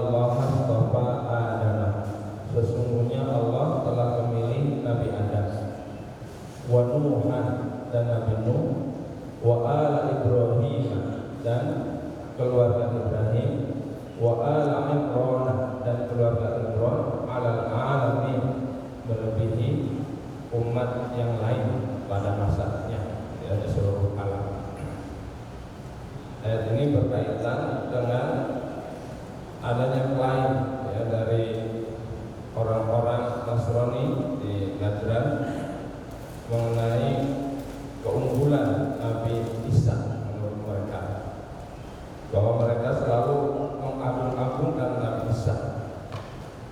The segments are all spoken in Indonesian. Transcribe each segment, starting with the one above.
innallaha astafa Adam, sesungguhnya Allah telah memilih Nabi Adam, wa Nuhan, dan Nabi Nuh, wa ala Ibrahim, dan keluarga Ibrahim, wa ala Imran, dan keluarga Imran, alal alamin, melebihi umat yang lain pada masanya, ya, di seluruh alam. Ayat ini berkaitan dengan adanya klaim, ya, dari orang-orang Nasrani di Najran mengenai keunggulan Nabi Isa menurut mereka, bahwa mereka selalu mengagung-agungkan Nabi Isa,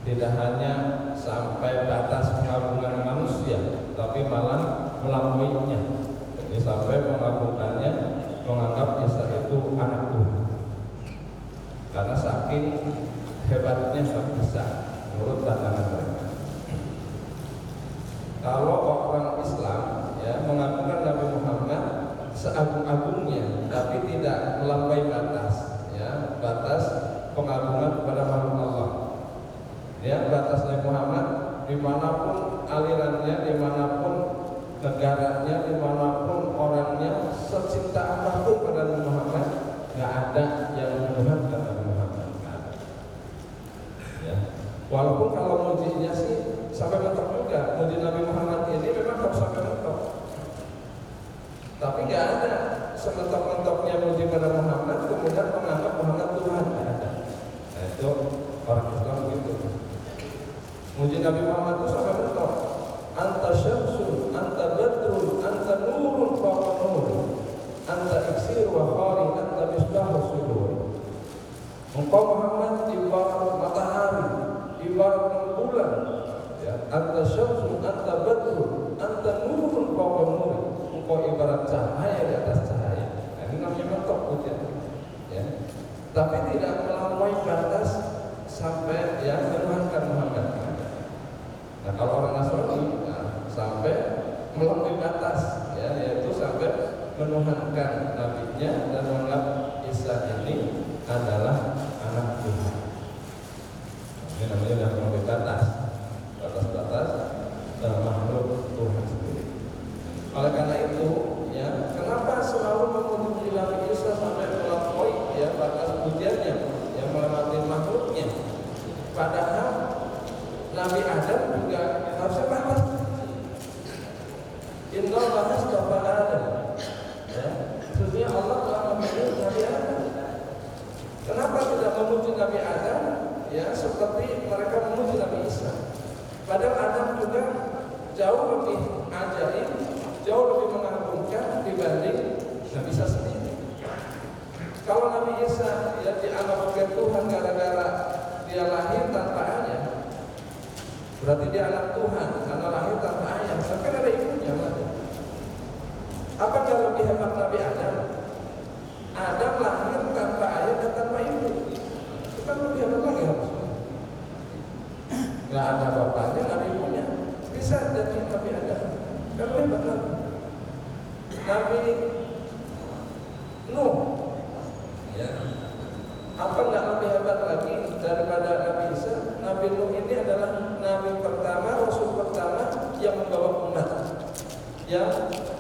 tidak hanya sampai batas pengagungan manusia, tapi malah melampauinya. Jadi sampai mengagungkannya, menganggap Isa itu anak Tuhan, karena saking hebatnya Nabi Isa menurut pandangan mereka. Kalau orang Islam, ya, mengagungkan Nabi Muhammad seagung-agungnya, tapi tidak melampaui batas, ya, batas pengagungan kepada makhluk Allah. Ya, batas Nabi Muhammad dimanapun alirannya, dimanapun negaranya, dimanapun orangnya, secinta apapun pada Nabi Muhammad, nggak ada yang menuhankan Nabi Muhammad. Ya. Walaupun kalau mujinya sih sampai mentok juga, muji Nabi Muhammad ini memang harus sampai mentok. Tapi nggak ada sementok-mentoknya muji pada Muhammad kemudian menganggap Muhammad Tuhan, nggak ada. Nah, itu orang Islam begitu. Muji Nabi Muhammad itu sampai mentok. Anta syamsun, anta badrun, anta nurun fawqa nur, anta iksir wa khari, anta misbahus sudur. Engkau Muhammad ibarat matahari, ibarat bulan, ya. Anta syamsun, anta badrun, anta nurun fawqa nur. Engkau ibarat cahaya di atas cahaya. Nah, ini namanya mentok ujian, ya. Tapi tidak melampaui batas sampai, ya, menuhankan Muhammad. Nah, kalau orang Nasrani, nah, sampai melampaui batas, ya, yaitu sampai menuhankan nabinya dan menganggap Isa ini adalah anak Tuhan. Ini namanya sudah melampaui batas makhluk Tuhan sendiri. Oleh karena itu, ya, kenapa selalu memuji Nabi Isa sampai melampaui, ya, batas pujiannya, yang melewati makhluknya? Padahal Nabi Adam juga harusnya batas. Innallaha astafa Adam, ya, sesungguhnya Allah telah memilih Nabi Adam. Kenapa tidak memuji Nabi Adam, ya, seperti mereka memuji Nabi Isa? Padahal Adam juga jauh lebih ajaib, jauh lebih mengagumkan dibanding Nabi Isa sendiri. Kalau Nabi Isa, ya, dianggap sebagai Tuhan gara-gara dia lahir tanpa ayah, berarti dia anak Tuhan karena lahir tanpa ayah. Tapi ada ibunya, mana? Apa yang lebih hebat Nabi Adam? Adam lahir tanpa ayah dan tanpa ibu. Itu kan lebih hebat lagi harusnya. Nggak ada bapaknya, nggak ada ibunya, bisa jadi Nabi Adam. Kan lebih hebat lagi. Nabi Nuh, ya, apa nggak lebih hebat lagi daripada Nabi Isa? Nabi Nuh ini adalah Nabi pertama, Rasul pertama yang membawa umat, yang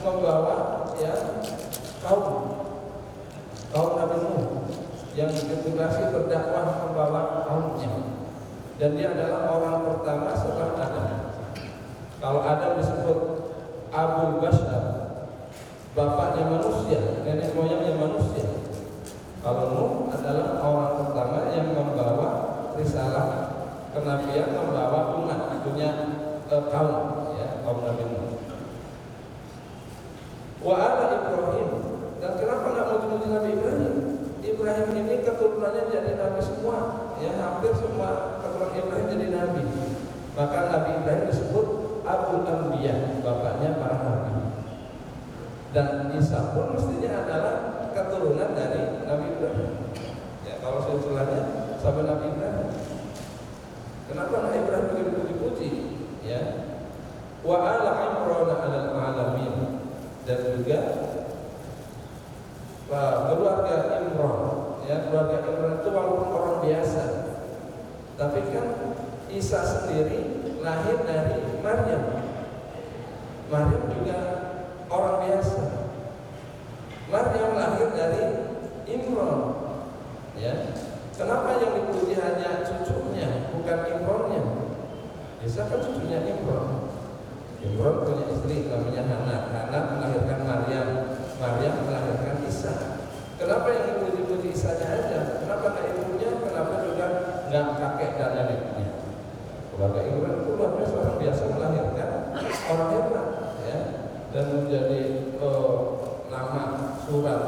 membawa, ya, kaum Nabi Nuh, yang ditugasi berdakwah membawa kaumnya. Dan dia adalah orang pertama setelah Adam. Kalau Adam disebut Abul Bashar, bapaknya manusia, nenek moyangnya manusia. Kalau Nuh adalah orang pertama yang membawa risalah kenabian, membawa umat, punya kaum, ya, kaum Nabi Nuh. Wa ala Ibrahim, dan kenapa nggak muji-muji Nabi Ibrahim? Ibrahim ini keturunannya jadi nabi semua, ya, hampir semua keturunan Ibrahim jadi nabi. Maka Nabi Ibrahim disebut Abul Anbiya, bapaknya para nabi. Dan Isa pun mestinya adalah keturunan dari Nabi Ibrahim. Ya, kalau silsilannya sampai Nabi Ibrahim. Kenapa Nabi Ibrahim begitu dipuji? Ya, wa ala Imran alal alamin, dan juga keluarga Imran, ya, keluarga Imran itu walaupun orang biasa, Tapi kan Isa sendiri lahir dari Maryam. Maryam juga orang biasa. Maryam lahir dari Imron. Ya. Kenapa yang dipuji hanya cucunya, bukan Imronnya? Isa kan cucunya Imron. Imron punya istri namanya Hana. Hana melahirkan Maryam. Maryam melahirkan Isa. Kenapa yang dipuji-puji Isanya aja? Kenapa nggak ibunya? Kenapa juga nggak kakek dan neneknya? Keluarga Imron itu luar biasa, orang biasa melahirkan orang hebat, ya. Dan menjadi nama surat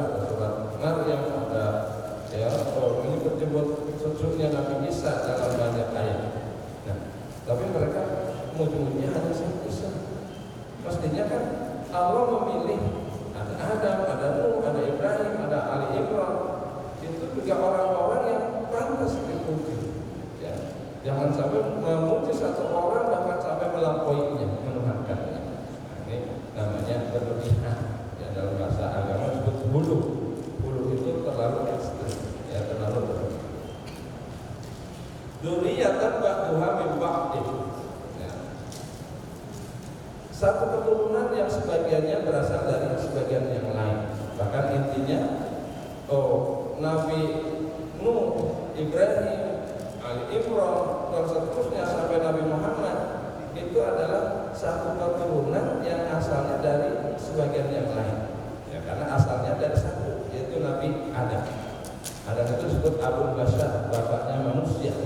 Maryam ada, ya, menyebut cucunya Nabi Isa dalam banyak ayat. Nah, tapi mereka ujung-ujungnya hanya satu Isa. Pastinya kan Allah memilih ada Adam, ada Nuh, ada Ibrahim, ada Ali Imran. Itu juga orang-orang yang pantas dipuji. Ya. Jangan sampai memuji satu orang bahkan sampai melampauinya, menuhankannya. Nah, ini namanya berlebihan. Ya, dalam bahasa agama disebut hulu. Hulu itu terlalu ekstrim, ya, terlalu berlebihan. Dzurriyyatan ba'duha min ba'din. Satu keturunan yang sebagiannya berasal dari sebagian yang lain. Bahkan intinya, Nabi Nuh, Ibrahim, Ali Imran, dan seterusnya sampai Nabi Muhammad itu adalah satu keturunan yang asalnya dari sebagian yang lain. Ya, karena asalnya dari satu, yaitu Nabi Adam. Adam itu disebut Abul Bashar, bapaknya manusia.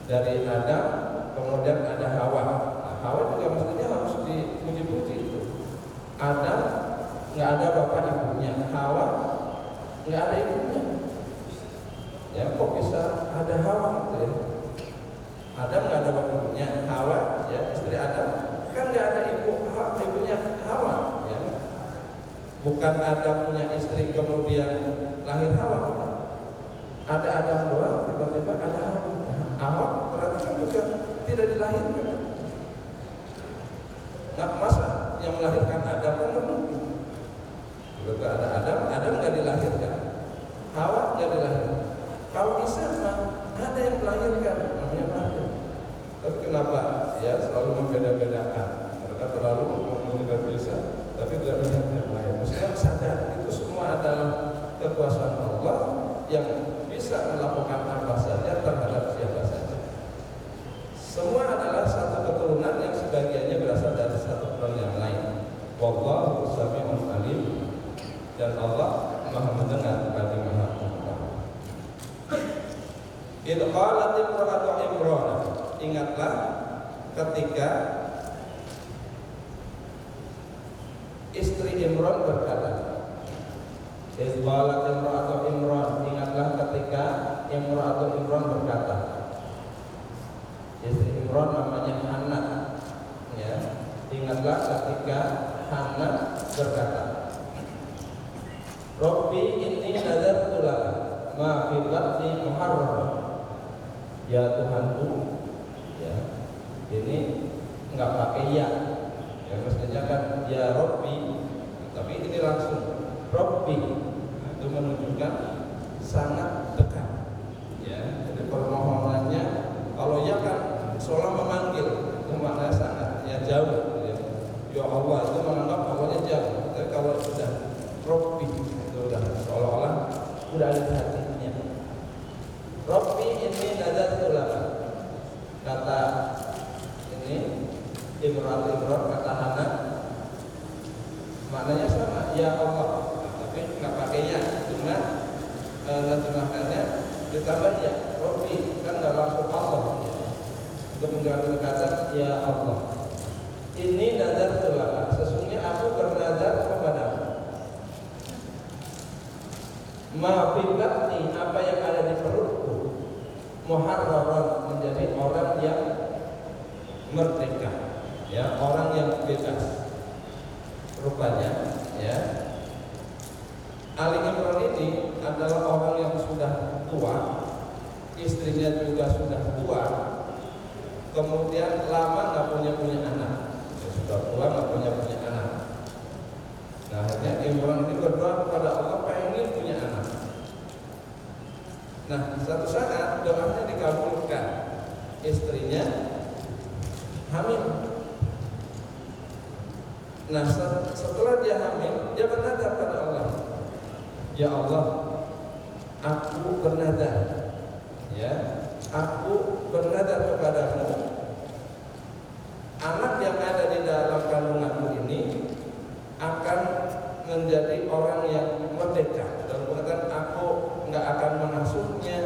Dari Adam kemudian ada Hawa. Hawa juga mestinya harus dipuji-puji itu. Adam nggak ada bapak ibunya, Hawa nggak ada ibunya. Ya, kok bisa ada Hawa gitu ya? Adam nggak ada bapak ibunya, Hawa, ya, istri Adam kan nggak ada ibunya Hawa, ya. Bukan Adam punya istri kemudian lahir Hawa. Ada Adam doang, tiba-tiba ada Hawa. Hawa berarti kan juga tidak dilahirkan. Nah, masa yang melahirkan Adam kan mungkin. Kalau ada Adam nggak dilahirkan, Hawa nggak dilahirkan. Kalau Isa ada yang melahirkan, namanya Maryam. Tapi kenapa ya selalu membeda-bedakan? Mereka terlalu memuliakan Isa, tapi tidak melihat yang lain. Mestinya sadar itu semua adalah kekuasaan Allah yang bisa melakukan apa saja terhadap siapa saja. Semua adalah satu keturunan yang sebagiannya berasal dari satu keturunan yang lain. Wallahu sami'un alim, dan Allah Maha mendengar lagi Maha mengetahui. Idh qalat imra'atu Imran, ingatlah ketika istri Imran berkata. Idh qalat imra'atu Imran, ingatlah ketika imra'atu Imran berkata. Istri Imran namanya Hana, ya. Ingatlah ketika Hana berkata, Rabbi inni nadartu laka ma fi batni muharram. Ya Tuhanku, ya. Ini enggak pakai ya. Ya mestinya kan ya Rabbi, tapi ini langsung Rabbi. Itu menunjukkan sangat dekat. Ya, jadi permohonannya kalau ya kan seolah memanggil, itu maknanya sangat ya jauh. Ya Allah itu menganggap awalnya jauh. Tapi kalau sudah Rabbi itu udah seolah-olah udah ada hatinya. Rabbi ini nadartu laka. Kata ini Imran kata Hana, maknanya sama. Ya Allah, tapi nggak pakai ya, cuma terjemahkannya ditambah ya. Rabbi kan nggak langsung Allah. Untuk mengganti kata ya Allah. Ini nadartu laka, sesungguhnya aku bernazar kepadamu. Ma fi batni, apa yang ada di perutku, muharraran, menjadi orang yang merdeka, ya, orang yang bebas. Rupanya, ya, Ali Imran ini adalah orang yang sudah tua, istrinya juga sudah tua, kemudian lama nggak punya anak. Sudah tua nggak punya anak. Nah, akhirnya Imran ini berdoa kepada Allah pengen punya anak. Nah, satu saat doanya dikabulkan. istrinya hamil. Nah, setelah dia hamil, dia bernadar pada Allah. Ya Allah, aku bernadar, ya, aku bernadar kepadamu, anak yang ada di dalam kandunganku ini akan menjadi orang yang merdeka. Dan berkata, aku nggak akan mengasuhnya,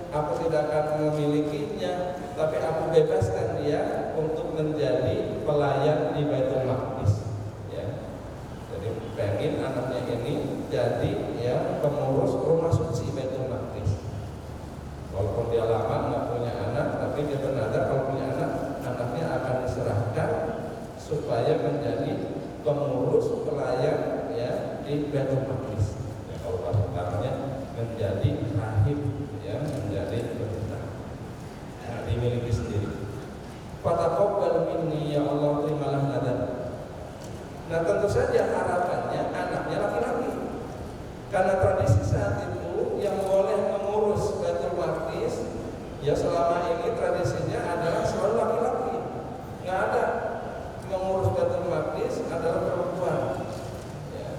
aku tidak akan memilikinya, tapi aku bebaskan dia untuk menjadi pelayan di Baitul Maqdis. Ya, jadi pengen anaknya ini jadi ya pengurus rumah suci Baitul Maqdis. Walaupun dia lama nggak punya anak, tapi dia bernadar kalau punya anak, anaknya akan diserahkan supaya menjadi pengurus pelayan ya di Baitul Maqdis. Ya, kalau bahasanya menjadi rahib, ya, menjadi pendeta, ya, dimiliki sendiri. Fataqabbal minni ya Allah, terimalah nadar. Nah, tentu saja harapannya anaknya laki-laki, karena tradisi saat itu yang boleh mengurus Baitul Maqdis ya selama ini tradisinya adalah selalu laki-laki, nggak ada mengurus Baitul Maqdis adalah perempuan. Ya,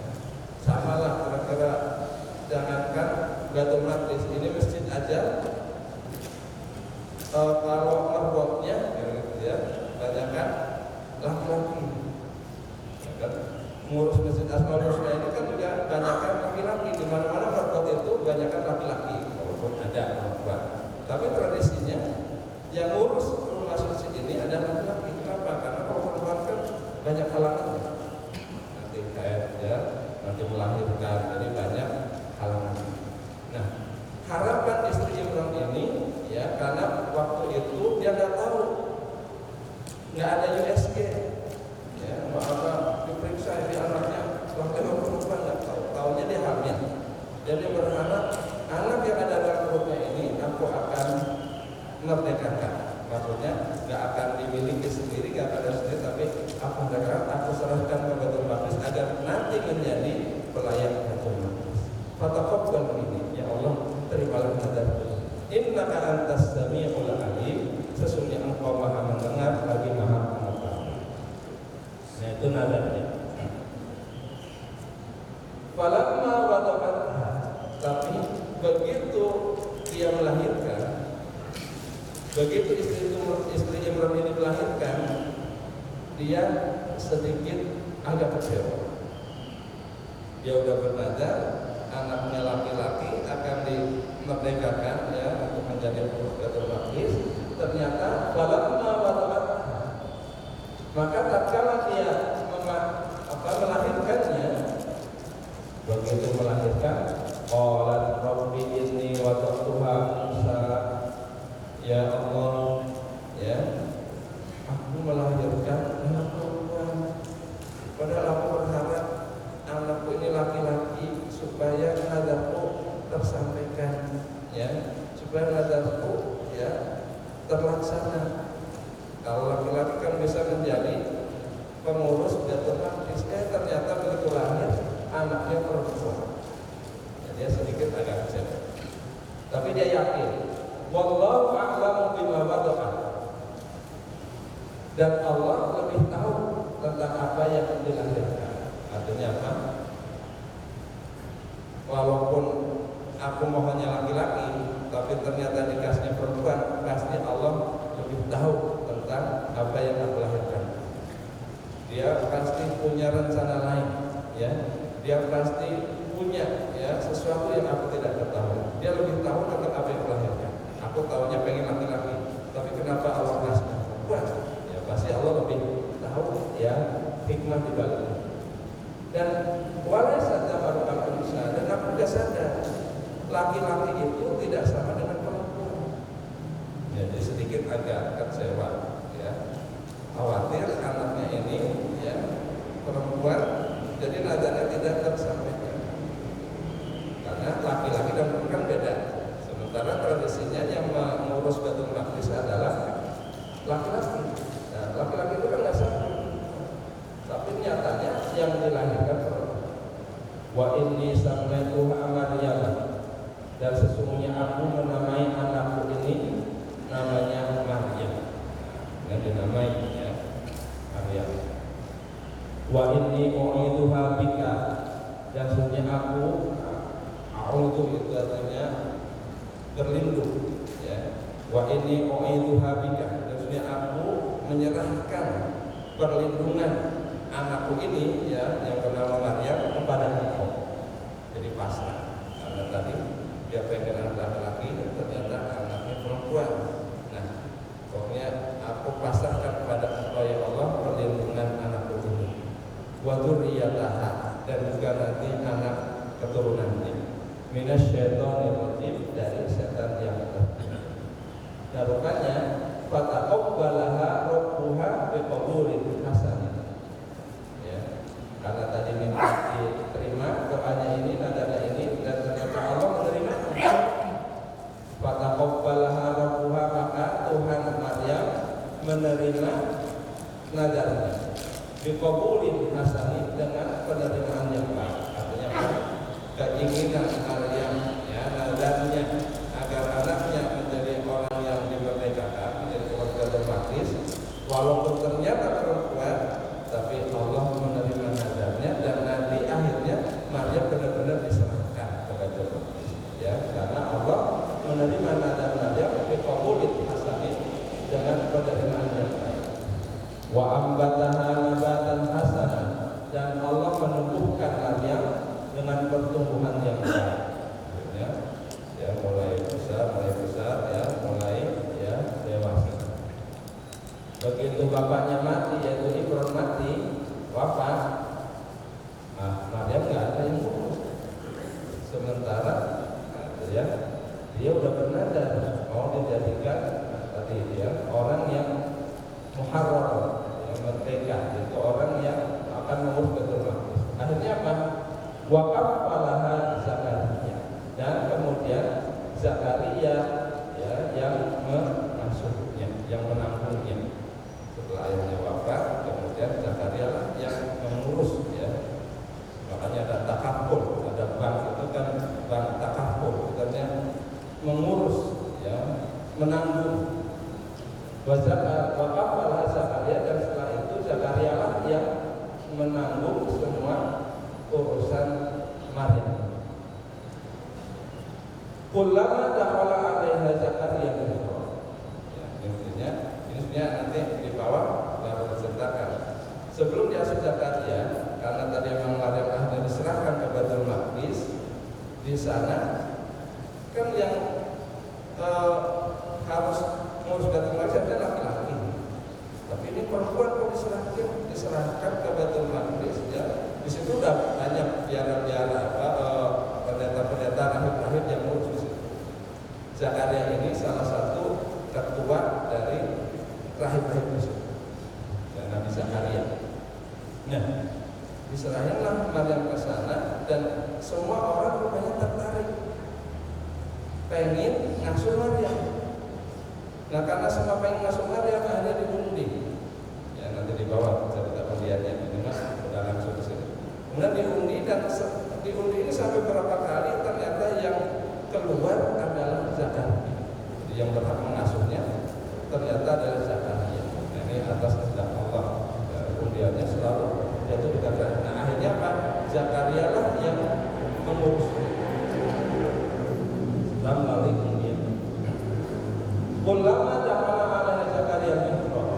samalah kira-kira, jangankan Baitul Maqdis, ini masjid aja, kalau merbotnya gitu ya, banyak kan laki-laki. Ya kan? Mengurus masjid Asmaul Husna ini kan juga banyak kan laki-laki. Di mana-mana merbot itu banyak kan laki-laki, walaupun ada perempuan. Tapi tradisinya yang ngurus rumah suci ini ada laki-laki. Kenapa? Karena kalau perempuan kan banyak halangan. Nanti kayak ya, nanti melahirkan, jadi banyak halangan. Nah, harapan istri Imran ini ya, karena waktu itu dia nggak tahu, nggak ada USG, ya, nggak ada diperiksa di anaknya, waktu itu perempuan nggak tahu, tahunya dia hamil. Jadi berharap anak yang ada dalam perutnya ini aku akan merdekakan, maksudnya nggak akan dimiliki sendiri, nggak ada sendiri, tapi aku serahkan ke Baitul Maqdis agar nanti menjadi pelayan Baitul Maqdis. Fataqabbal minni ya Allah, terimalah nadarku. Innaka antas samiul alim, sesungguhnya engkau maha mendengar lagi maha mengetahui. Nah, itu nadarnya. Falamma wada'atha, tapi begitu dia melahirkan, begitu istri Imran ini melahirkan, dia sedikit agak kecewa. Dia udah bernadar anaknya laki-laki akan dimerdekakan ya untuk menjadi pengurus Baitul Maqdis. Ternyata falamma wada'atha, maka tatkala dia melahirkannya, begitu melahirkan, qalat rabbi inni wada'tuha unsa, ya Allah, ya aku melahirkan anak perempuan, padahal aku berharap anakku ini laki-laki supaya nadarku tersampaikan, ya, supaya nadarku ya terlaksana. Kalau laki-laki kan bisa menjadi pengurus Baitul Maqdis, ternyata begitu lahir anaknya perempuan. Ya, dia sedikit agak kecewa. Tapi dia yakin, wallahu a'lamu bima wada'a. Dan Allah lebih tahu tentang apa yang dilahirkan. Artinya apa? Walaupun aku mohonnya laki-laki, tapi ternyata dikasihnya perempuan, pasti Allah lebih tahu tentang apa yang aku lahirkan. Dia pasti punya rencana lain, ya. Dia pasti punya ya sesuatu yang aku tidak ketahui. Dia lebih tahu tentang apa yang melahirkan. Aku tahunya pengen laki-laki, tapi kenapa Allah kasih perempuan? Ya pasti Allah lebih tahu ya hikmah di baliknya. Dan walaysa dzakaru unsa, dan aku juga sadar laki-laki itu tidak sama dengan perempuan. Ya, jadi sedikit agak kecewa, ya. Khawatir anaknya ini ya perempuan, jadi nadanya tidak tersampaikan. Karena laki-laki dan perempuan beda. Sementara tradisinya yang mengurus Baitul Maqdis adalah laki-laki. Nah, laki-laki itu kan nggak sama. Tapi nyatanya yang dilahirkan perempuan. Wa inni sammaituha Maryam, dan sesungguhnya aku menamai anakku ini namanya Maryam. aku, a'udzu itu artinya berlindung, ya. Wa inni u'iduha bika, maksudnya aku menyerahkan perlindungan anakku ini, ya, yang bernama Maryam kepada Engkau. Jadi pasrah, karena tadi dia pengen anak laki-laki, ternyata anaknya perempuan. Nah, pokoknya aku pasrahkan kepada Engkau ya Allah perlindungan anakku ini. Wa dzurriyyataha, dan juga nanti anak keturunannya. Minasyaitonir rajim, dari setan yang tercela. Nah, rupanya fataqabbalaha rabbuha biqabulin hasan. Ya. Karena tadi minta diterima doanya ini, nadanya ini, dan ternyata Allah menerima. Fataqabbalaha rabbuha, maka Tuhan Maryam menerima nadarnya. Biqabulin hasan, dengan penerimaan yang baik. Artinya keinginan Maryam, ya, nadarnya agar anaknya menjadi orang yang dimerdekakan, menjadi keluarga demokratis, walaupun ternyata perempuan, tapi Allah menerima nadarnya, dan nanti akhirnya Maryam benar-benar diserahkan kepada Allah, ya, karena Allah menerima nadar Maryam biqabulin hasanin, dengan penerimaan yang baik. Wa ambataha nabatan hasanan, dan Allah menumbuhkan Maryam dengan pertumbuhan yang baik, ya, mulai besar, ya, mulai, ya, dewasa. Begitu bapaknya mati, yaitu Imran mati, wafat, Maryam nggak ada yang ngurus. Sementara, ya, dia udah bernadar mau dijadikan tadi dia orang yang muharrar, yang merdeka, itu orang yang akan mengurus Baitul Maqdis. Akhirnya apa? Wakaf palaha Zakaria, dan kemudian Zakaria, ya, yang mengasuhnya, yang menanggungnya. Setelah ayahnya wafat, kemudian Zakaria yang mengurus, ya. Makanya ada takaful, ada bank itu kan bank takaful, artinya mengurus, ya, menanggung. Wakaf palaha Zakaria, dan setelah itu Zakaria lah yang menanggung semua urusan Maryam. Kullama dakhala 'alaiha Zakaria min ya, intinya ini sebenarnya nanti di bawah baru diceritakan. Sebelum diasuh Zakaria, karena tadi memang Maryam akhirnya diserahkan ke Baitul Maqdis, di sana kan yang harus mengurus Baitul Maqdis adalah laki-laki. Tapi ini perempuan kok diserahkan ke Baitul Maqdis, ya. Di situ udah banyak biara-biara pendeta-pendeta rahib-rahib yang ngurus di situ. Zakaria ini salah satu ketua dari rahib-rahib di situ, dan Nabi Zakaria. Nah, diserahinlah Maryam ke sana, dan semua orang rupanya tertarik, pengen ngasuh Maryam. Nah, karena semua pengen ngasuh Maryam, akhirnya diundi. Ya, nanti di bawah cerita undiannya, ini mas udah langsung ke sini. Kemudian diundi, dan diundi ini sampai berapa kali ternyata yang keluar adalah Zakaria. Jadi yang berhak mengasuhnya ternyata adalah Zakaria. Nah, ini atas kehendak Allah. Undiannya selalu jatuh di tangan. Nah, akhirnya apa? Zakaria lah yang mengurusnya. Dan melalui undian. Kullama dakhala 'alaiha Zakaria mihrab.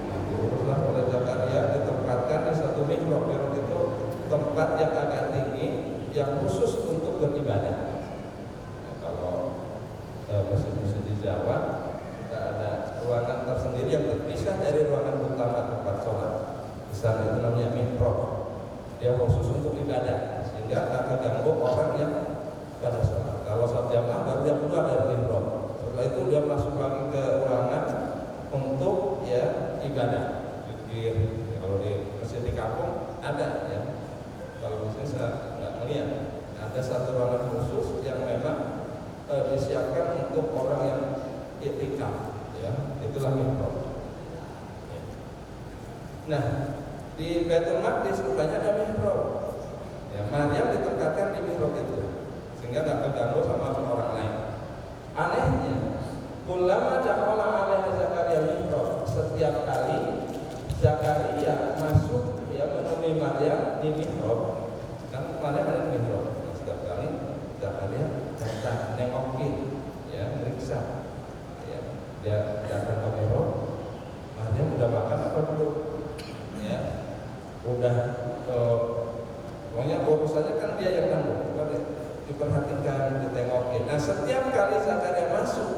Nah, diuruslah oleh Zakaria, ditempatkan di satu mihrab. Mihrab itu tempat yang agak tinggi, yang khusus untuk beribadah. Nah, kalau masjid-masjid di Jawa, kita ada ruangan tersendiri yang terpisah dari ruangan utama tempat sholat. Di sana itu namanya mihrab. Dia khusus untuk ibadah, sehingga tak terganggu orang yang pada sholat. Kalau sholat jamaah baru dia keluar dari mihrab. Setelah itu dia masuk lagi ke ruangan untuk, ya, ibadah. Ya, kalau di masjid di kampung ada, ya. Kalau misalnya saya nggak melihat, ada satu ruangan khusus yang memang disiapkan untuk orang yang i'tikaf, ya, itulah mihrab. Ya. Nah, di Baitul Maqdis rupanya ada mihrab. Ya, Maryam ditempatkan di mihrab itu, sehingga nggak terganggu sama orang lain. Anehnya, kullama dakhala 'alaiha Zakaria mihrab, setiap kali Zakaria masuk, ya, menemui Maryam di mihrab, kan Maryam ada di mihrab. diperhatikan, ditengokin. Nah, setiap kali Zakaria masuk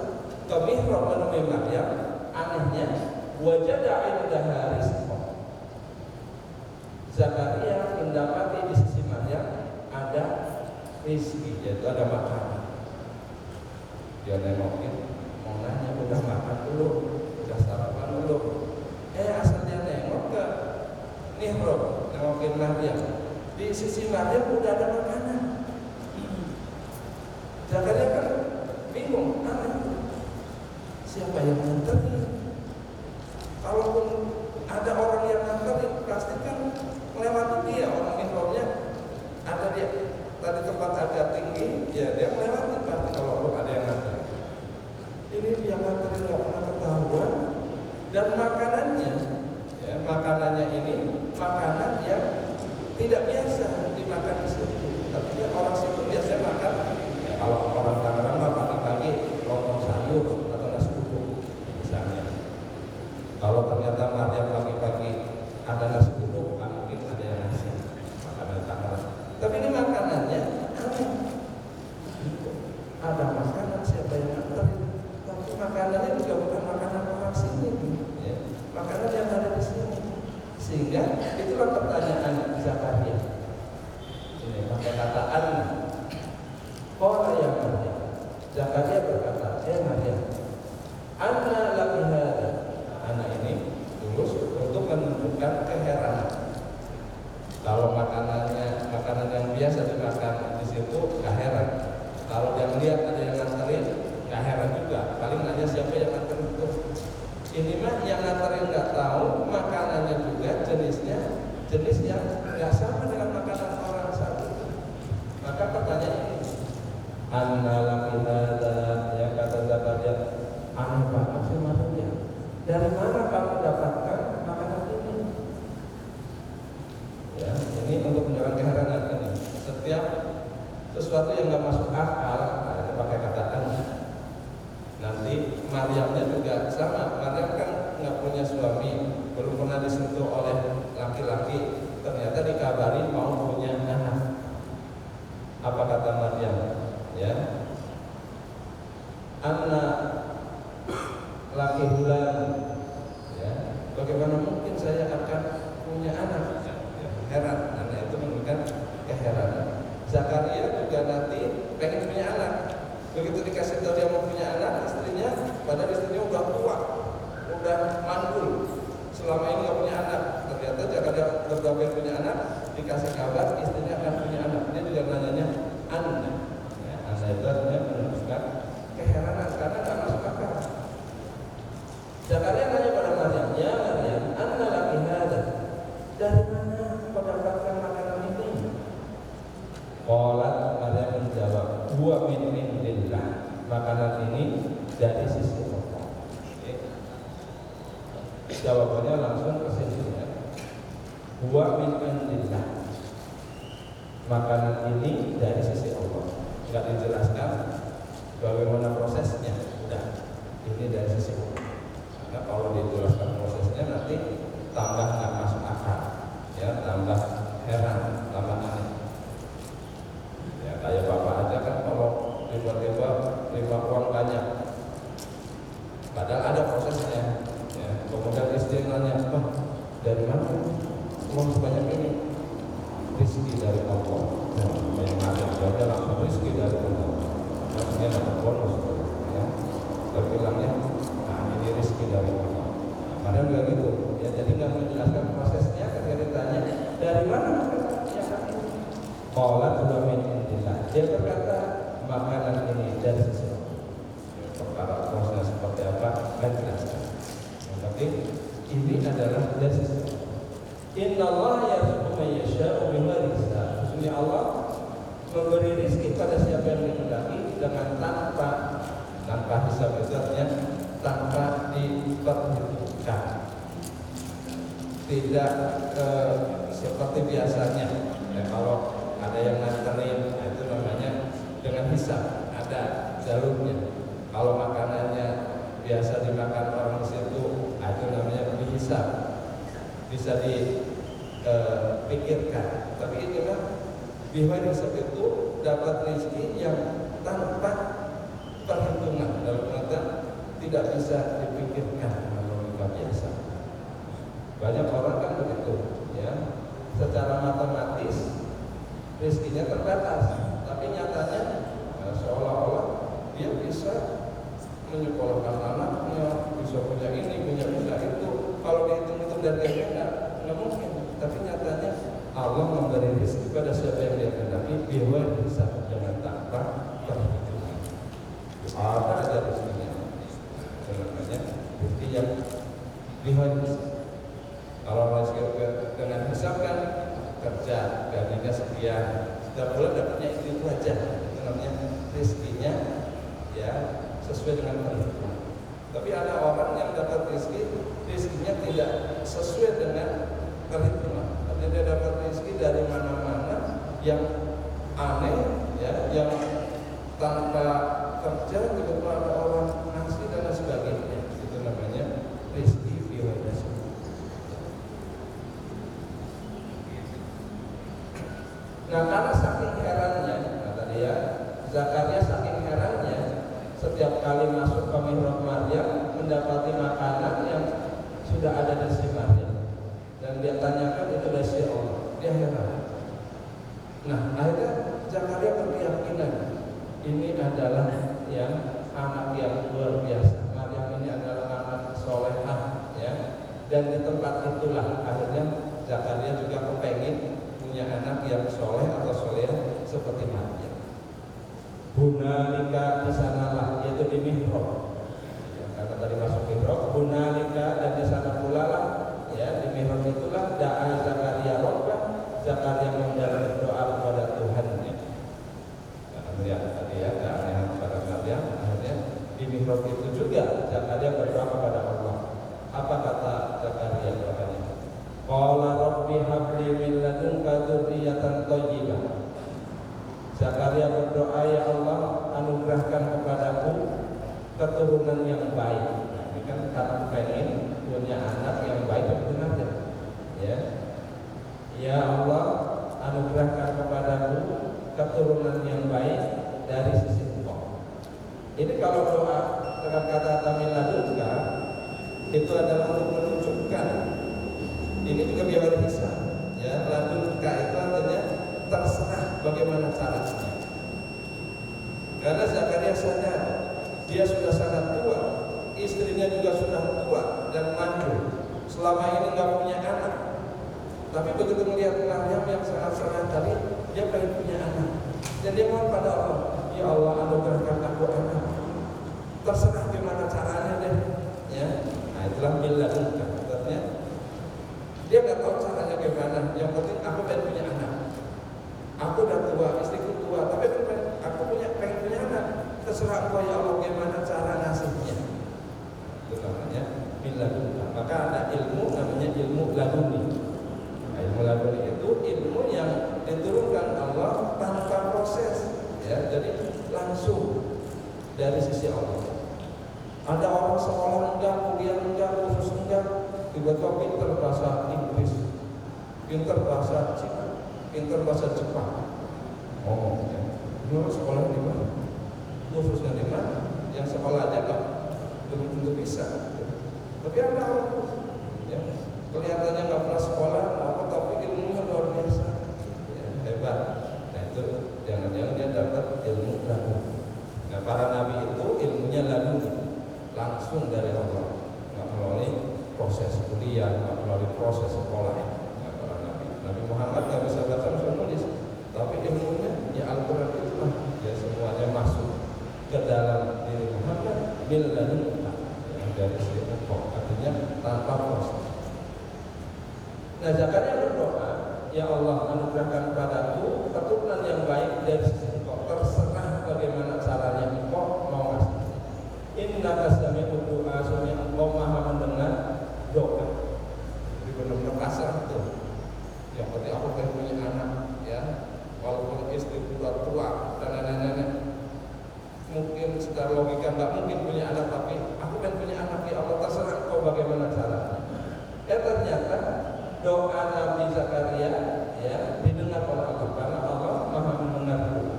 ke mihrab menemui Maryam, anehnya wajada indaha rizqan. Zakaria mendapati di sisi Maryam ada rizki, yaitu ada makanan. Dia nengokin, mau nanya udah makan belum, udah sarapan belum. Asal dia nengok ke mihrab, nengokin Maryam, di sisi Maryam udah ada makanan. Zakaria kan bingung, siapa yang nganterin? Kalaupun ada orang yang nganterin, pasti kan melewati dia. Orang mihrabnya ada dia tadi tempat agak tinggi, ya dia melewati pasti kalau ada yang nganterin. Ini dia nganterin nggak pernah ketahuan. Dan makanannya, ya, makanannya ini makanan yang tidak biasa dimakan di situ. Tapi orang situ biasanya makan, ya, kalau orang Tangerang mah pagi-pagi lontong sayur atau nasi uduk misalnya. Kalau ternyata Maryam pagi-pagi ada nasi uduk, mungkin ada yang nasi makanan Tangerang. Tapi ini makanannya ada makanan, siapa yang nganterin? Tapi makanannya juga bukan makanan orang sini, ya. Makanan yang ada di sini. Sehingga itulah pertanyaan Zakaria. Ini pakai kata anna. Qala ya Maryam. Zakaria berkata, Maryam, anna laki hada. Anak ini tulus untuk menunjukkan keheranan. Kalau makanannya makanan yang biasa dimakan di situ, gak heran. Kalau yang lihat ada yang nganterin, gak heran juga. Paling nanya siapa yang nganterin itu. Ini mah yang nganterin nggak tahu, makanannya juga jenis yang nggak sama dengan makanan orang saat itu. Maka pertanyaan ini, anna laki hada, yang kata Zakaria, aneh banget sih maksudnya. Dari mana kamu dapatkan makanan ini? Ya, ini untuk menunjukkan keheranan ini. Setiap sesuatu yang nggak masuk akal, itu pakai kata aneh. Nanti Maryamnya juga sama. Maryam kan nggak punya suami, belum pernah disentuh oleh laki-laki. Ternyata dikabari mau punya anak. Apa kata Maryam? Ya, anak laki bulan. Ya, bagaimana mungkin saya akan punya anak? Ya, heran. Karena itu menunjukkan keheranan. Zakaria juga nanti pengen punya anak. Begitu dikasih tahu dia mau punya anak, istrinya, padahal istrinya udah tua, udah mandul, selama ini nggak punya anak. Ternyata Zakaria berdoa punya anak, dikasih kabar istrinya akan punya anak. Dia juga nanyanya anak. Ya, anak itu artinya menunjukkan keheranan karena nggak masuk akal. Zakaria nanya pada Maryam, ya Maryam, anna laki hada. Dari mana kau dapatkan makanan ini? Qalat, Maryam menjawab, huwa min indillah. Makanan ini dari sisi Allah. Jawabannya langsung ke sini, ya. Huwa min indillah. Makanan ini dari sisi Allah. Enggak dijelaskan bagaimana prosesnya. Udah, ini dari sisi Allah. Karena kalau dijelaskan prosesnya nanti tambah nggak masuk akal, ya, tambah heran, tambah aneh. Ya, kayak bapak aja kan kalau tiba-tiba terima uang banyak, padahal ada prosesnya. Ya, kemudian istri nanya, dari mana uang sebanyak ini? Rizki dari Allah. Yang ada jawabnya langsung rizki dari Allah. Maksudnya dapat bonus. Ya, terbilangnya, ini rizki dari Allah. Padahal nggak gitu. Ya, jadi nggak menjelaskan prosesnya. Ketika ditanya dari mana yang ini? Qalat huwa min indillah. Dia berkata makanan ini dari sisi Allah. Perkara prosesnya seperti apa? Kan jelaskan. Tapi ini adalah dari sisi Allah. Inna Allah yarzuqu man yasha'u bighairi hisab. Sesungguhnya Allah memberi rezeki pada siapa yang dikehendaki dengan tanpa hisab. Itu artinya tanpa diperhitungkan, tidak seperti biasanya. Ya, kalau ada yang nganterin, nah itu namanya dengan hisab, ada jalurnya. Kalau makanannya biasa dimakan orang di situ, nah itu namanya dihisab, bisa dipikirkan. Tapi ini kan bihwan hisab itu dapat rezeki yang tanpa perhitungan, dalam artian tidak bisa dipikirkan logika biasa. Banyak orang kan begitu, ya, secara matematis rezekinya terbatas, tapi nyatanya seolah-olah dia bisa menyekolahkan anaknya, bisa punya ini, punya itu. Kalau dihitung-hitung dari dia nggak mungkin. Tapi nyatanya Allah memberi rezeki pada siapa yang Dia kehendaki, dia bisa dengan tanpa perhitungan. Ada aja rezekinya. Sebenarnya rezeki yang diharus. Kalau rezeki dengan hisab kan kerja, gajinya sekian, setiap bulan dapatnya itu aja. Itu namanya rezekinya ya sesuai dengan perhitungan. Tapi ada orang yang dapat rezekinya tidak sesuai dengan perhitungan. Artinya dia dapat rezeki dari mana-mana yang aneh, ya, yang tanpa kerja juga ada orang ngasih dan sebagainya. Itu namanya rezeki biologis. Nah, karena saking herannya, kata dia, Zakaria saking herannya, setiap kali masuk ke mihrab Maryam mendapati makanan yang sudah ada di Sri Maryam, dan dia tanyakan itu dari si Allah. Dia heran. Nah, akhirnya Zakaria berkeyakinan ini adalah yang anak yang luar biasa. Maryam ini adalah anak solehah, ya. Dan di tempat itulah akhirnya Zakaria juga kepengen punya anak yang soleh atau soleh seperti Maryam. Hunalika di sanalah, yaitu di mihrab. Ya, karena tadi masuk mihrab, hunalika dan di sana pula lah, ya, di mihrab itulah da'a Zakaria Rabbah. Zakaria menjalani doa kepada Tuhannya. Karena melihat tadi ya keanehan kepada Maryam, akhirnya di mihrab itu juga Zakaria berdoa kepada Allah. Apa kata Zakaria doanya? Qala rabbi habli min ladunka dzurriyyatan thayyibah. Zakaria berdoa, ya Allah, anugerahkan kepadaku keturunan yang baik. Nah, ini kan karena pengen punya anak yang baik sebenarnya. Ya, ya Allah, anugerahkan kepadaku keturunan yang baik dari sisi Engkau. Ini kalau doa dengan kata min ladunka itu adalah untuk menunjukkan. Ini juga biar bisa. Ya, ladunka itu artinya terserah bagaimana caranya. Karena Zakaria sadar dia sudah sangat tua, istrinya juga sudah tua dan mandul. Selama ini nggak punya anak. Tapi begitu melihat Maryam yang sangat-sangat tadi, dia pengen punya anak. Dan dia mohon pada Allah, ya Allah, anugerahkan aku anak. Terserah gimana caranya deh. Ya, nah itulah miladunka. Artinya dia nggak tahu caranya gimana. Yang penting aku pengen punya anak. Aku udah tua, istriku tua, tapi aku pengen punya anak. Terserah Engkau ya Allah bagaimana cara ngasihnya. Itu namanya miladunka. Maka ada ilmu namanya ilmu laduni. Nah, ilmu laduni itu ilmu yang diturunkan Allah tanpa proses, ya. Jadi langsung dari sisi Allah. Ada orang sekolah enggak, kuliah enggak, khusus enggak, tiba-tiba pinter bahasa Inggris, pinter bahasa Cina, pinter bahasa Jepang. Oh, ya. Lu sekolah di mana? Khususnya di mana? Yang sekolah aja kan belum tentu bisa. Tapi ada orang, ya, kelihatannya nggak pernah sekolah, apa tapi ilmunya luar biasa, ya, hebat. Nah itu jangan-jangan dia dapat ilmu laduni. Nah para nabi itu ilmunya laduni, langsung dari Allah, nggak melalui proses kuliah, nggak melalui proses sekolah. Nah, para nabi, Nabi Muhammad nggak bisa baca bisa nulis, tapi ilmunya ya Al-Quran itu lah, ya semuanya masuk ke dalam diri Muhammad bil ladunka, yang dari sisi Allah, artinya tanpa proses. Nah Zakaria berdoa, ya Allah, anugerahkan padaku keturunan yang baik dari sisi Engkau. Terserah bagaimana caranya Engkau mau ngasih. Innaka sami'ud du'a, sesungguhnya Engkau maha mendengar doa. Jadi benar-benar pasrah tuh. Yang penting aku pengen punya anak, ya. Walaupun istri tua dan nenek-nenek, mungkin secara logika nggak mungkin punya anak, tapi aku pengen punya anak, ya Allah, terserah Engkau bagaimana caranya. Ya ternyata doa Nabi Zakaria, ya, didengar oleh Allah karena Allah maha mendengar doa.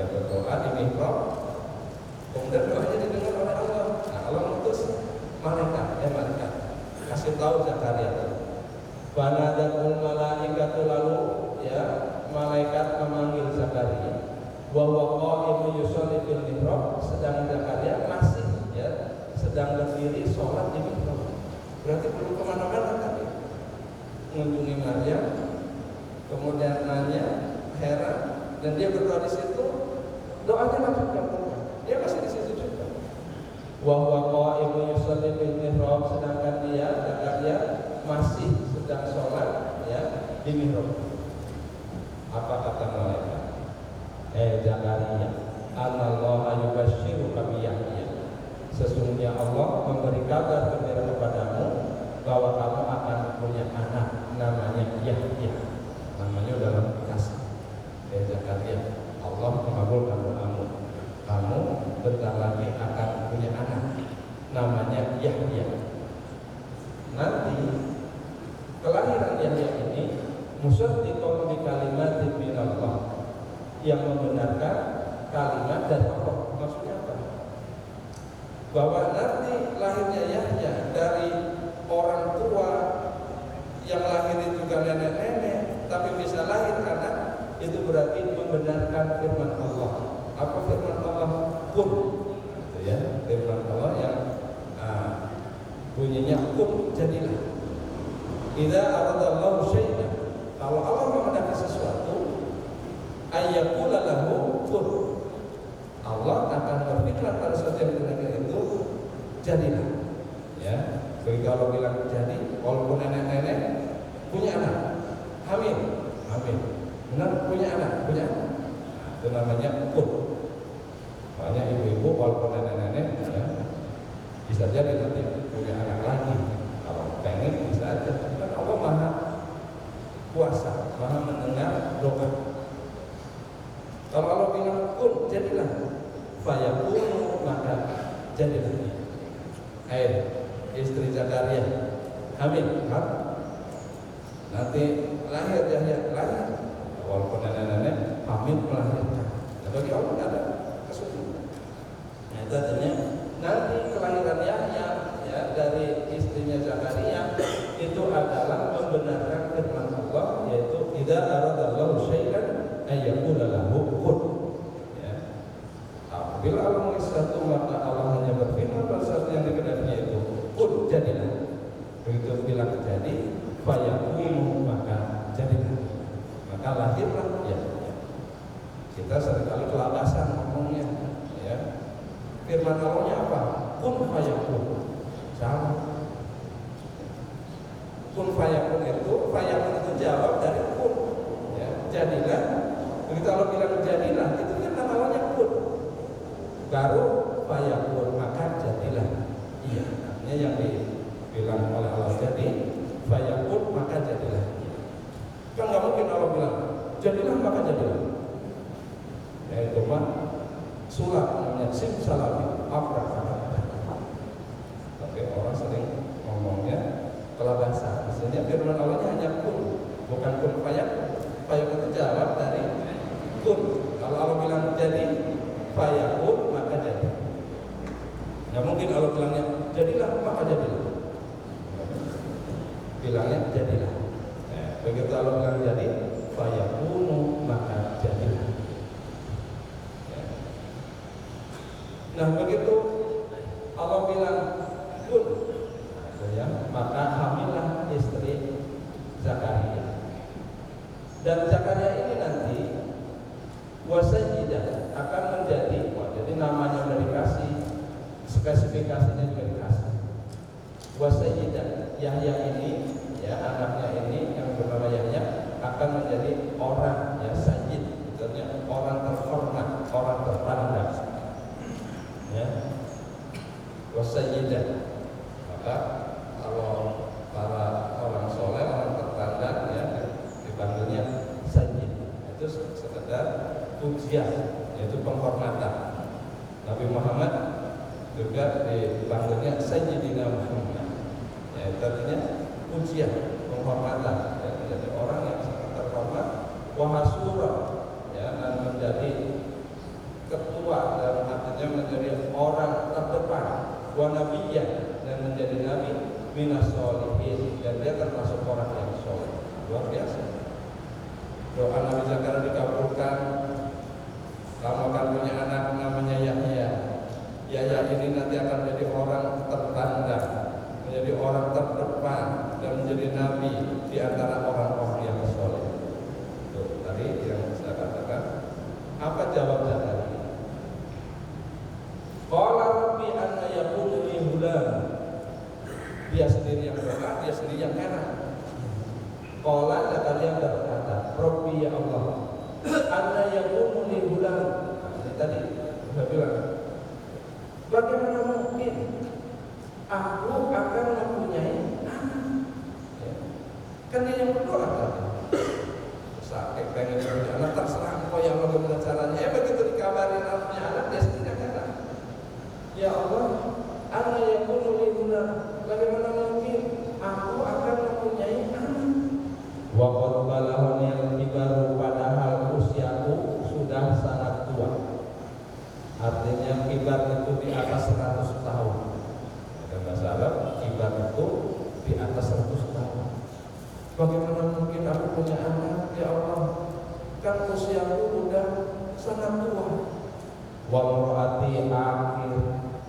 dia berdoa di mihrab, kemudian doanya didengar oleh Allah. Nah, Allah mengutus malaikat kasih tahu Zakaria. Fanadatul malaikatu, lalu ya malaikat memanggil Zakaria. Wa huwa qa'imun yusalli fil mihrab, sedang Zakaria masih ya sedang berdiri sholat di mihrab. Berarti perlu kemana-mana tadi. Mengunjungi Maryam, kemudian nanya, heran, dan dia berdoa di situ. Doanya langsung kabulkan. Dia masih di situ juga. Wa huwa qa'imun yusalli fil mihrab, sedangkan dia Zakaria masih sedang sholat ya di mihrab. Apa kata malaikat? Zakaria, anallaha yubashshiruka bi Yahya. Sesungguhnya Allah memberi kabar gembira kepadamu bahwa kamu akan punya anak namanya Yahya. Namanya dalam kasih. Zakaria, Allah mengabulkan doamu. Kamu bentar lagi akan punya anak namanya Yahya. Nanti kelahiran Yahya ini musaddiqan bi kalimatin minallah, yang membenarkan kalimat dari Allah. Maksudnya apa? Bahwa nanti lahirnya Yahya dari orang tua yang lahir itu juga nenek-nenek, tapi bisa lahir anak, itu berarti membenarkan firman Allah. Apa firman Allah? Kun, gitu ya, firman Allah yang bunyinya kun, jadilah. Idza aradallahu syai'an, kalau Allah menghendaki sesuatu, ayyakula lahu kun, Allah akan berfirman pada sesuatu yang demikian itu, jadilah. Ya, jadi kalau bilang jadi, walaupun nenek-nenek punya anak, hamil, benar punya anak, nah, itu namanya kun. Makanya ibu-ibu walaupun nenek-nenek ya, bisa jadi nanti punya anak lagi. Kalau pengen bisa aja. Kan Allah maha kuasa, maha mendengar doa. Kalau Allah bilang kun, jadilah. Fayakunu, maka jadilah. Istri Zakaria hamil, kan? Nanti lahir Yahya, lahir. Walaupun nenek-nenek hamil melahirkan. Nah, bagi Allah tidak ada kesulitan. Nah, itu artinya nanti kelahiran Yahya ya dari istrinya Zakaria itu adalah membenarkan firman Allah, yaitu idza aradallahu syai'an ayyakula lahu kun. Ya. Apabila Allah menginginkan sesuatu, maka Allah hanya berfirman pada sesuatu yang dikehendakinya itu kun, jadilah. Begitu bilang jadi, fayakunu, maka jadilah. Maka lahirlah ya. Kita seringkali kelabasan ngomongnya ya. Firman Allahnya apa? Kun fayakun. Sama. Kun fayakun itu jawab dari kun. Ya, jadilah. Begitu Allah bilang jadilah, itu firman Allahnya kun. Baru fayakun, maka jadilah. Iya, artinya yang dibilang oleh Allah jadi fayakun, maka jadilah. Kan nggak mungkin Allah bilang jadilah maka jadilah. Ya itu mah sulap, namanya simsalabim, abrakadabra. Tapi orang sering ngomongnya kelabasan. Maksudnya firman Allahnya hanya kun, bukan kun fayakun. Fayakun itu jawab dari kun. Kalau Allah bilang jadi fayakun, maka jadi. Nggak mungkin Allah bilangnya jadilah maka jadilah. Bilangnya jadilah. Begitu Allah bilang jadi fayakunu, maka jadilah. Nah begitu Allah bilang kun, ya, maka hamillah istri Zakaria. Dan Zakaria ini nanti wasayyidah akan menjadi, jadi namanya udah dikasih, spesifikasinya juga dikasih. Wasayyidah, Yahya ini ya, anaknya ini yang bernama Yahya akan menjadi orang ya sayyid, artinya orang terhormat, orang terpandang. Ya, wasayyidah. Maka kalau para orang soleh, orang terpandang ya dipanggilnya sayyid. Itu sekedar pujian, yaitu penghormatan. Nabi Muhammad juga dipanggilnya Sayyidina Muhammad. Ya, itu artinya pujian, penghormatan. Ya, menjadi orang yang sangat terhormat, wahasura, ya, dan menjadi artinya menjadi orang terdepan, wa nabiyyan, dan menjadi nabi, minas sholihin, dan dia termasuk orang yang soleh. Luar biasa. Doa Nabi Zakaria dikabulkan. Kamu akan punya anak namanya Yahya. Yahya ini nanti akan menjadi orang tertanda, menjadi orang terdepan, dan menjadi nabi di antara orang-orang yang soleh. Tuh, tadi yang saya katakan. Apa jawab Zakaria? Qala rabbi anna yakunu li ghulam. Dia sendiri yang berdoa, dia sendiri yang heran. Qala Zakaria berkata, rabbi ya Allah, anna yakunu li ghulam. Ini tadi saya bilang, bagaimana mungkin aku akan mempunyai anak? Ya. Kan dia yang berdoa tadi. Sakit pengen punya anak, terserah engkau yang bagaimana caranya. Begitu dikabarin punya anak, dia sendiri kata, ya Allah, anna yakunu li ghulam, bagaimana mungkin aku akan mempunyai anak? Wa qad balaghani al-kibaru, padahal usiaku sudah sangat tua. Artinya kibar itu di atas 100 tahun. Dalam bahasa Arab, kibar itu di atas 100 tahun. Bagaimana mungkin aku punya anak, ya Allah? Kan usiaku sudah sangat tua. Wa mar'ati akhir,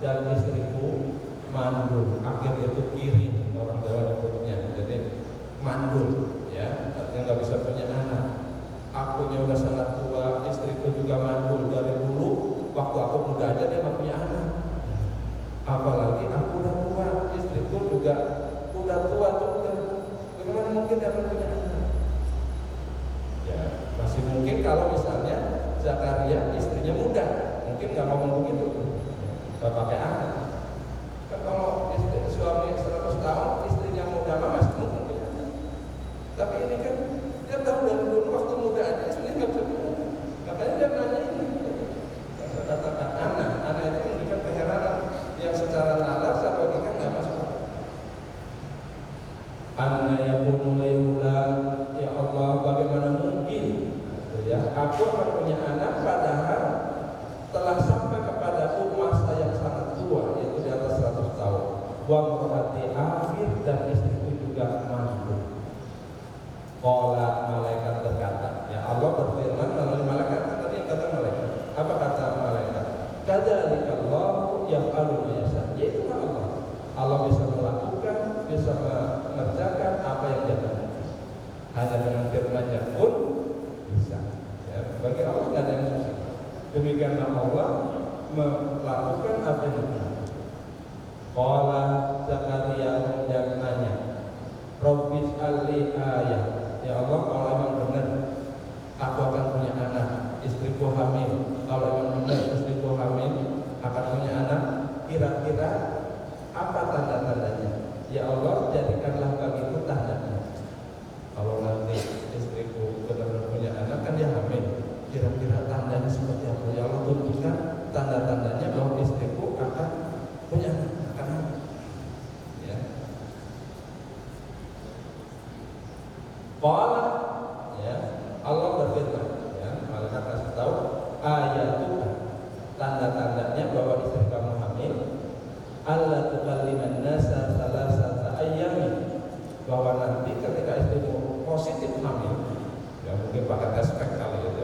dan istriku mandul. Akhir itu kiri, orang Jawa nyebutnya. Jadi mandul, ya, artinya nggak bisa punya anak. Akunya udah sangat tua, istriku juga mandul dari dulu. Waktu aku muda aja dia nggak punya anak. Apalagi aku udah tua, istriku juga udah tua juga. Bagaimana mungkin dia akan punya anak? Ya, masih mungkin kalau misalnya Zakaria istrinya muda, mungkin nggak ngomong begitu, nggak pakai anak. Kan kalau istri, suami 100 tahun, istrinya muda, masih mungkin punya anak. Tapi ini kan dia tahu dari dulu waktu muda aja istrinya nggak punya anak. Makanya dia nanya ini. Katakan anak itu memberikan keheranan yang secara nalar saya bagikan nggak masuk. Anna yakunu li ghulam, ya Allah, bagaimana mungkin ya aku akan punya anak padahal telah sampai kepada masa yang sangat tua, yaitu di atas 100 tahun. Wa mar'ati akhir, dan istriku juga mandul. Qala, malaikat berkata, ya Allah berfirman melalui malaikat. Tadi yang kata malaikat, apa kata malaikat? Kadzalika Allahu yaf'alu ma yasha. Yaitu Allah. Allah bisa melakukan, bisa mengerjakan apa yang dia mau. Hanya dengan firman-Nya pun bisa. Ya, bagi Allah tidak ada yang susah. Demikianlah Allah melakukan apa yang dia mau. Qala Zakaria menjawabnya, Rabbis alli ayah. Ya Allah, kalau memang benar aku akan punya anak, istriku hamil. Kalau memang benar istriku hamil akan punya anak, kira-kira apa tanda-tandanya? Ya Allah, jadikanlah bagiku tandanya. Kalau nanti istriku benar-benar punya anak, kan dia hamil. Kira-kira tandanya seperti apa? Ya Allah, tunjukkan tanda-tandanya bahwa istriku akan punya anak, akan hamil. Ya. Qala, ya, Allah berfirman, ya, malaikat kasih tahu ayatuka, tanda-tandanya bahwa istri kamu hamil. Allah tukalliman nasa salasata ayyamin, bahwa nanti ketika istrimu positif hamil, ya mungkin pakai aspek kali ya,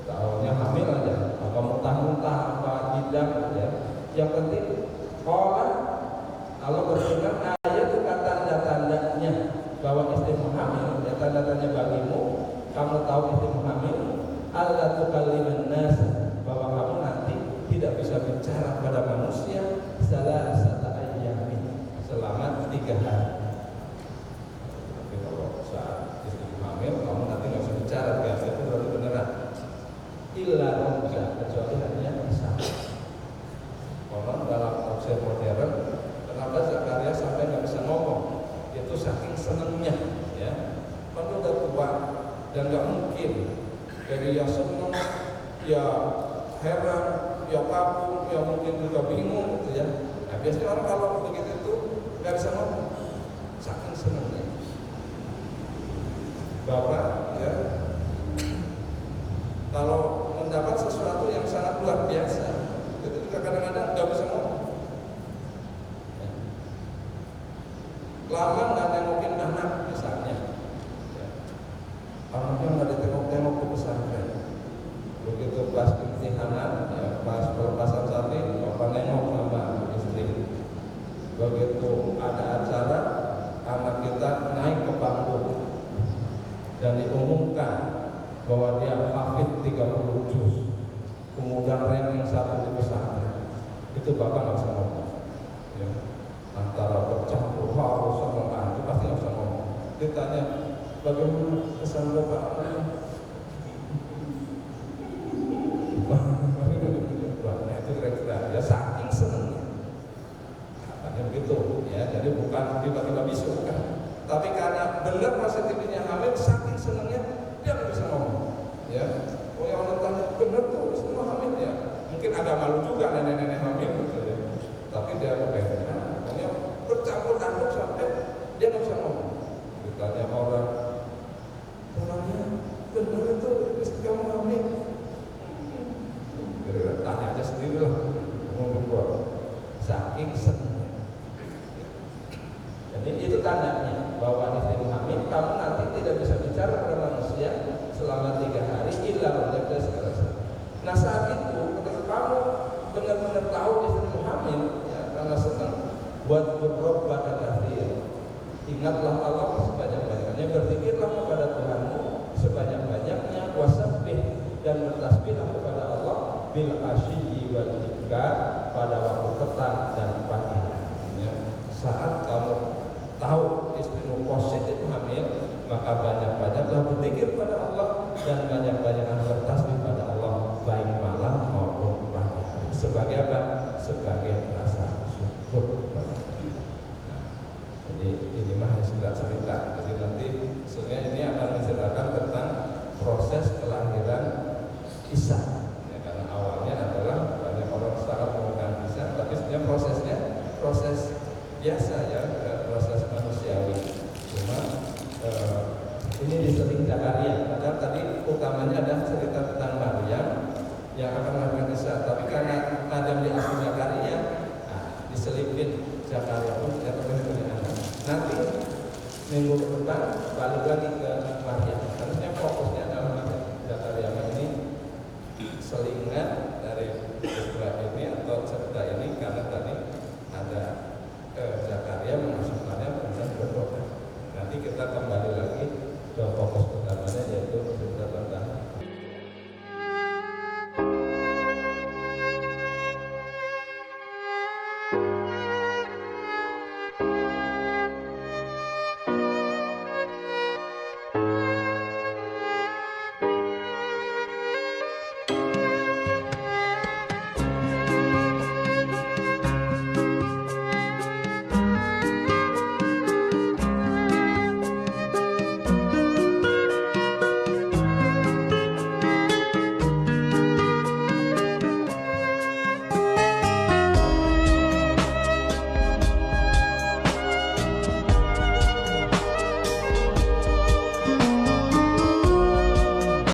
tahunya hamil aja, apa muntah-muntah, apa tidak, ya. Yang penting Allah berfirman, ayat itu tanda-tandanya bahwa istrimu hamil, ya, tanda-tanda bagimu, kamu tahu istrimu hamil. Allah tukalliman nasa, bahwa kamu nanti tidak bisa bicara pada manusia salasata ayyamin, selama 3 hari. Tapi kalau saat istri hamil, kamu nanti nggak bisa bicara, biasa itu berarti beneran. Illa roja, kecuali hanya bisa. Orang dalam tafsir modern, kenapa Zakaria sampai nggak bisa ngomong? Itu saking senengnya, ya. Kan udah tua dan nggak mungkin. Jadi ya seneng, ya heran, ya kagum, ya mungkin juga bingung, gitu ya. Nah, biasanya orang kalau begitu itu nggak bisa ngomong, saking senangnya. Bapak, ya, kalau mendapat sesuatu yang sangat luar biasa. Itu juga kadang-kadang nggak bisa ngomong. Lama nggak nengokin anak misalnya, anaknya nggak ditengok-tengok ke pesantren. Begitu pas imtihanan, ya, pas pelepasan salin, bapak nengok sama istri. Begitu ada acara, anak kita naik ke panggung dan diumumkan bahwa dia hafid 30 juz, kemudian ranking 1 di pesantren. Itu bapak nggak bisa ngomong. Ya. Antara bercampur haus sama itu pasti nggak bisa ngomong. Ditanya bagaimana kesan bapak? Nah, itu kira-kira ya saking senangnya. Katanya begitu, ya. Jadi bukan tiba-tiba bisu kan. Tapi karena benar masa tipinya hamil, saking senangnya dia nggak bisa ngomong. Ya, oh yang orang tanya benar tuh semua hamil ya. Mungkin ada malu juga nenek-nenek hamil gitu ya. Tapi dia kepengen, pokoknya bercampur aduk sampai dia nggak bisa ngomong. Ditanya orang, orangnya benar itu istri kamu hamil. Tanya aja sendiri lah, ngomong gua. Saking senangnya. Jadi itu tandanya bahwa istri hamil, kamu nanti tidak bisa bicara pada manusia selama 3 hari illa wajibnya sekarang. Nah saat itu ketika kamu benar-benar tahu istri hamil, ya, karena senang, buat berrob pada kafir. Ingatlah Allah sebanyak-banyaknya, berzikirlah kepada Tuhanmu sebanyak-banyaknya, wasabbih dan bertasbihlah kepada Allah bil asyyi wal ibkar, pada waktu petang dan pagi. Ya, saat kamu tahu istrimu positif hamil, maka banyak-banyaklah berzikir pada Allah dan banyak-banyaklah bertasbih pada Allah baik malam maupun pagi. Sebagai apa? Sebagai rasa syukur. Nah, jadi ini mah sudah cerita. Jadi nanti sebenarnya ini akan menceritakan tentang proses kelahiran Isa. Ya, karena awalnya adalah banyak orang sangat menggunakan Isa, tapi sebenarnya prosesnya proses biasa ya, proses manusiawi. Cuma ini diseling Zakaria. Padahal tadi utamanya adalah cerita tentang Maryam yang akan melahirkan Isa. Tapi karena Maryam di akhir Zakaria, diselipin Zakaria pun ternyata punya anak. Nanti minggu depan balik lagi